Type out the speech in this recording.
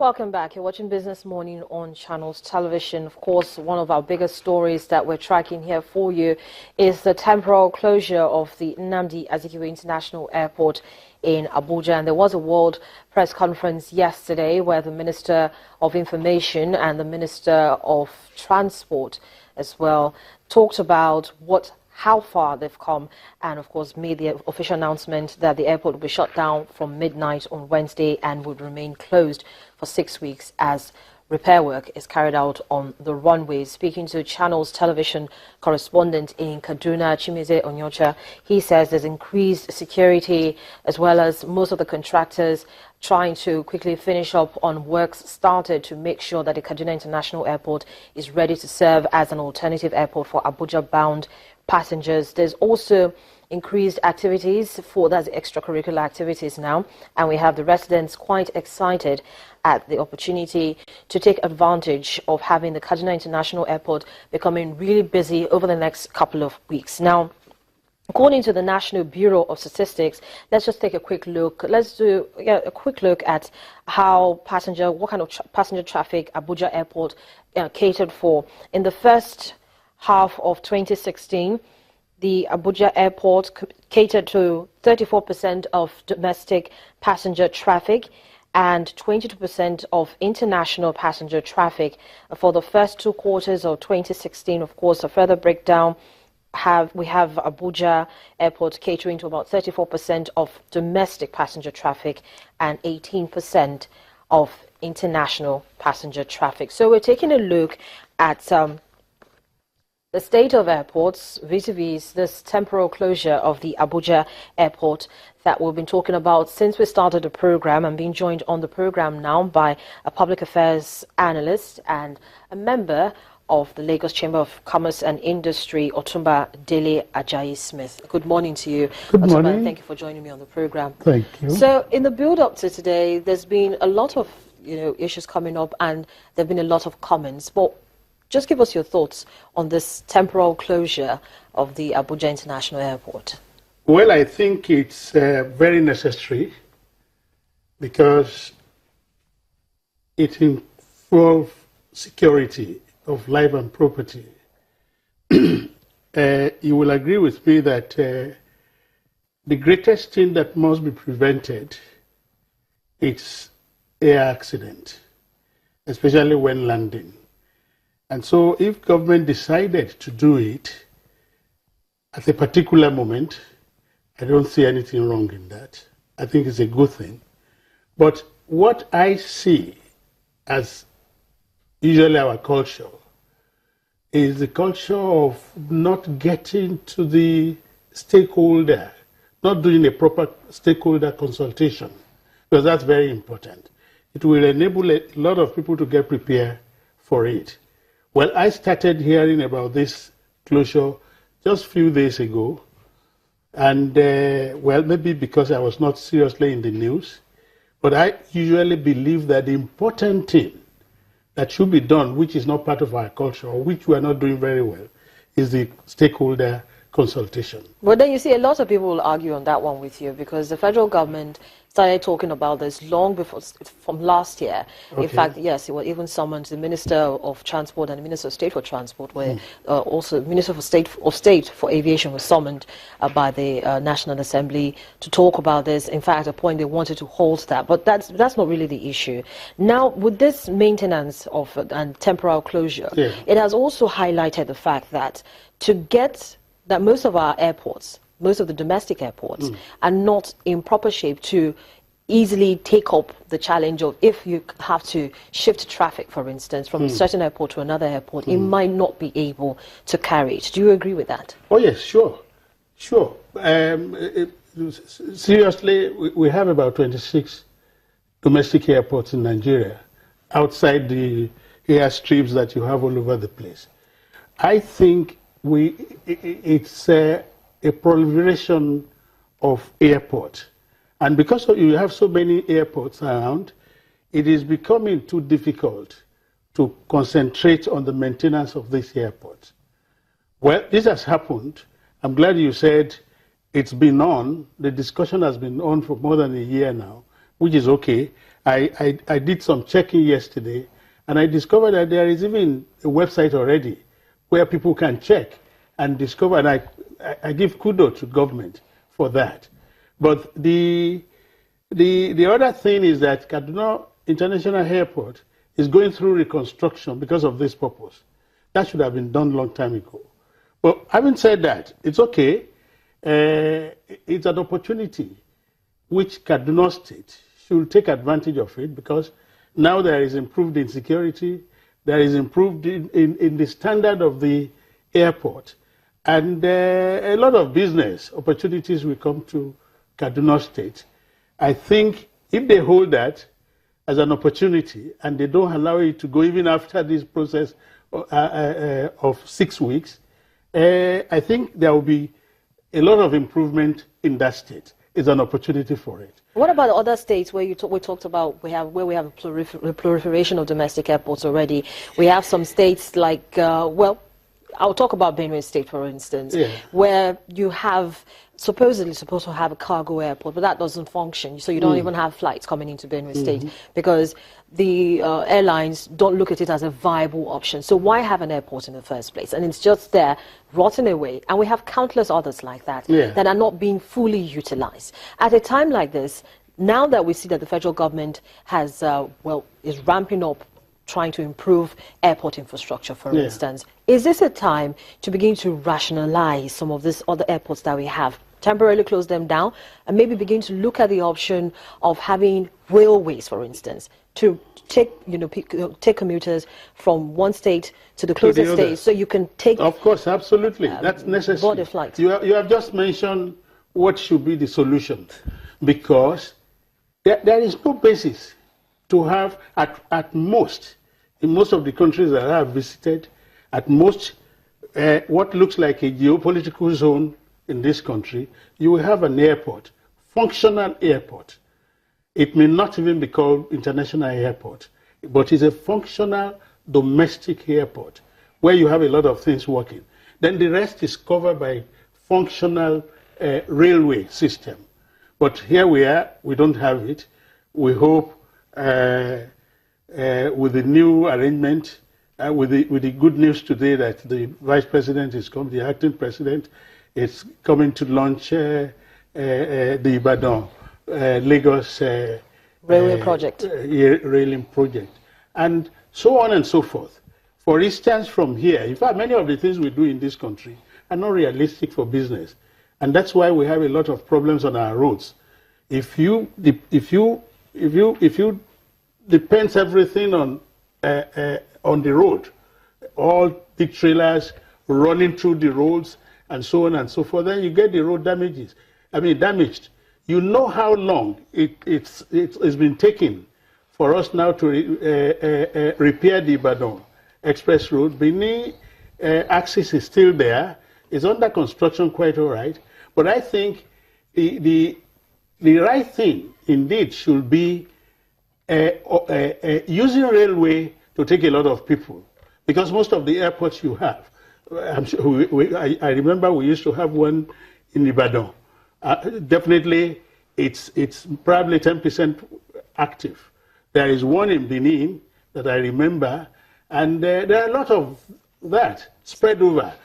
Welcome back. You're watching Business Morning on Channels Television. Of course, one of our biggest stories that we're tracking here for you is the temporal closure of the Nnamdi Azikiwe International Airport in Abuja. And there was a world press conference yesterday where the Minister of Information and the Minister of Transport as well talked about how far they've come, and of course made the official announcement that the airport will be shut down from midnight on Wednesday and would remain closed for 6 weeks as repair work is carried out on the runway. Speaking to Channels Television correspondent in Kaduna, Chimize Onyocha, he says there's increased security as well as most of the contractors trying to quickly finish up on works started to make sure that the Cardinal International Airport is ready to serve as an alternative airport for Abuja-bound passengers. There's also increased activities for that's extracurricular activities now, and we have the residents quite excited at the opportunity to take advantage of having the Cardinal International Airport becoming really busy over the next couple of weeks. Now, according to the National Bureau of Statistics, let's just take a quick look. Let's do a quick look at what kind of passenger traffic Abuja Airport catered for. In the first half of 2016, the Abuja Airport catered to 34% of domestic passenger traffic and 22% of international passenger traffic. For the first 2 quarters of 2016, of course, a further breakdown, we have Abuja Airport catering to about 34% of domestic passenger traffic and 18% of international passenger traffic. So we're taking a look at the state of airports vis-a-vis this temporal closure of the Abuja Airport that we've been talking about since we started the program. I'm being joined on the program now by a public affairs analyst and a member of the Lagos Chamber of Commerce and Industry, Otumba Dele Ajayi-Smith. Good morning to you. Good Otumba, morning. And thank you for joining me on the program. Thank you. So in the build-up to today, there's been a lot of issues coming up, and there have been a lot of comments. But just give us your thoughts on this temporal closure of the Abuja International Airport. Well, I think it's very necessary because it involves security of life and property. You will agree with me that the greatest thing that must be prevented is air accident, especially when landing. And so if government decided to do it at a particular moment, I don't see anything wrong in that. I think it's a good thing. But what I see as usually our culture is the culture of not getting to the stakeholder, not doing a proper stakeholder consultation, because that's very important. It will enable a lot of people to get prepared for it. Well, I started hearing about this closure just a few days ago, and well, maybe because I was not seriously in the news, but I usually believe that the important thing that should be done, which is not part of our culture, or which we are not doing very well, is the stakeholder consultation. But then you see, a lot of people will argue on that one with you, because the federal government started talking about this long before, from last year. Okay. In fact, yes, it was even summoned the Minister of Transport and the Minister of State for Transport, where also the Minister of State for Aviation was summoned by the National Assembly to talk about this. In fact, at a point they wanted to halt that, but that's not really the issue. Now, with this maintenance of and temporal closure, it has also highlighted the fact that that most of our airports, most of the domestic airports, are not in proper shape to easily take up the challenge of, if you have to shift traffic, for instance, from a certain airport to another airport, it might not be able to carry it. Do you agree with that? Oh, yes, sure. Sure. Seriously, we have about 26 domestic airports in Nigeria, outside the airstrips that you have all over the place. I think it's a proliferation of airports. And because you have so many airports around, it is becoming too difficult to concentrate on the maintenance of these airports. Well, this has happened. I'm glad you said it's been on. The discussion has been on for more than a year now. which is okay. I did some checking yesterday, and I discovered that there is even a website already where people can check and discover, and I give kudos to government for that. But the other thing is that Cardinal International Airport is going through reconstruction because of this purpose. That should have been done a long time ago. But having said that, it's okay. It's an opportunity which Cardinal State should take advantage of it, because now there is improved in security, there is improved in the standard of the airport, and a lot of business opportunities will come to Cardinal State. I think if they hold that as an opportunity and they don't allow it to go even after this process of 6 weeks, I think there will be a lot of improvement in that state. It's an opportunity for it. What about other states where we talked about where we have a proliferation of domestic airports already? We have some states like, well, I'll talk about Benue State, for instance, yeah, where you have supposedly supposed to have a cargo airport, but that doesn't function. So you don't even have flights coming into Benue State because the airlines don't look at it as a viable option. So why have an airport in the first place? And it's just there, rotting away. And we have countless others like that that are not being fully utilized. At a time like this, now that we see that the federal government has, is ramping up trying to improve airport infrastructure, for instance, is this a time to begin to rationalize some of these other airports that we have, temporarily close them down, and maybe begin to look at the option of having railways, for instance, to take, take commuters from one state to the closest state, so you can take... Of course, absolutely. That's necessary. Border flights. You have just mentioned what should be the solution, because there is no basis to have, at most, in most of the countries that I have visited, at most, what looks like a geopolitical zone in this country, you will have an airport, functional airport. It may not even be called international airport, but it's a functional domestic airport where you have a lot of things working. Then the rest is covered by functional railway system. But here we are, we don't have it. We hope with the new arrangement, with the good news today that the Vice President is coming, the acting President is coming to launch the Ibadan Lagos railway project, railing project, and so on and so forth. For instance, from here, in fact, many of the things we do in this country are not realistic for business, and that's why we have a lot of problems on our roads. If you depends everything on the road, all big trailers running through the roads and so on and so forth, then you get the road damaged. You know how long it's been taking for us now to repair the Ibadan Express Road. Benin axis is still there. It's under construction, quite all right. But I think the right thing indeed should be using railway to take a lot of people, because most of the airports you have, I'm sure I remember we used to have one in Ibadan. Definitely, it's probably 10% active. There is one in Benin that I remember, and there are a lot of that spread over.